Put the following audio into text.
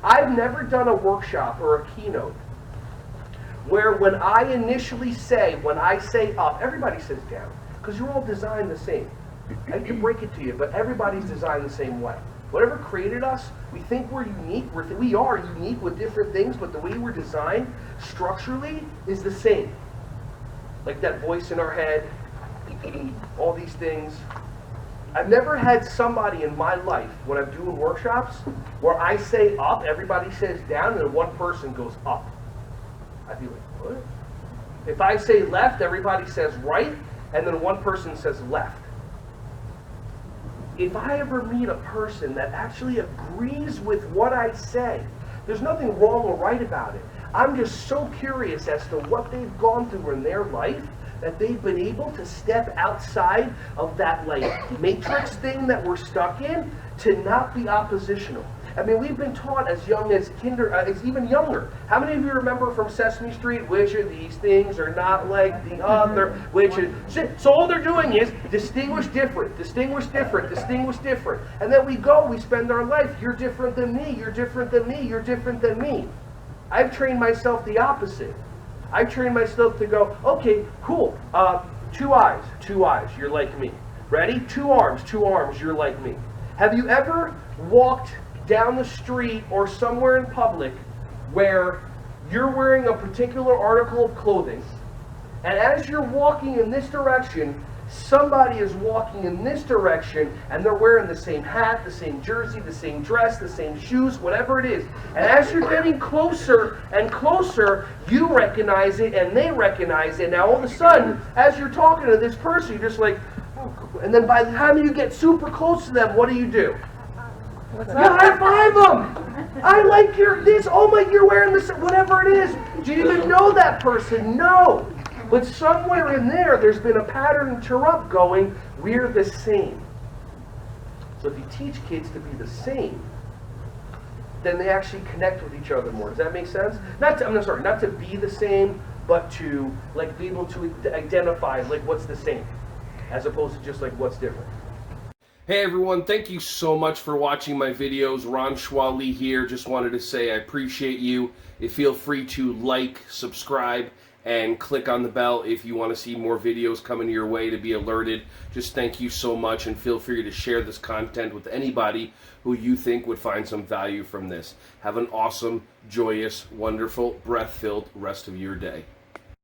I've never done a workshop or a keynote where when I initially say, when I say up, everybody says down, because you're all designed the same. I hate to break it to you, but everybody's designed the same way. Whatever created us, we think we're unique. We are unique with different things, but the way we're designed structurally is the same. Like that voice in our head, all these things. I've never had somebody in my life, when I'm doing workshops, where I say up, everybody says down, and then one person goes up. I'd be like, what? If I say left, everybody says right, and then one person says left. If I ever meet a person that actually agrees with what I say, there's nothing wrong or right about it. I'm just so curious as to what they've gone through in their life that they've been able to step outside of that like matrix thing that we're stuck in to not be oppositional. I mean, we've been taught as young as as even younger. How many of you remember from Sesame Street, which of these things are not like the other? So all they're doing is distinguish different, distinguish different, distinguish different. And then we spend our life, you're different than me, you're different than me, you're different than me. I've trained myself the opposite. I've trained myself to go, okay, cool, 2 eyes, you're like me. Ready? 2 arms, you're like me. Have you ever walked down the street or somewhere in public where you're wearing a particular article of clothing, and as you're walking in this direction, somebody is walking in this direction, and they're wearing the same hat, the same jersey, the same dress, the same shoes, whatever it is. And as you're getting closer and closer, you recognize it and they recognize it. Now all of a sudden, as you're talking to this person, you're just like, oh, cool. And then by the time you get super close to them, what do? You high five them. I like this. Oh my, you're wearing this, whatever it is. Do you even know that person? No. But somewhere in there's been a pattern interrupt going, we're the same. So if you teach kids to be the same, then they actually connect with each other more. Does that make sense? Not to be the same, but to like be able to identify like what's the same, as opposed to just like what's different. Hey everyone, thank you so much for watching my videos. Ron Schwally here. Just wanted to say I appreciate you. Feel free to like, subscribe, and click on the bell if you want to see more videos coming your way to be alerted. Just thank you so much, and feel free to share this content with anybody who you think would find some value from this. Have an awesome, joyous, wonderful, breath-filled rest of your day.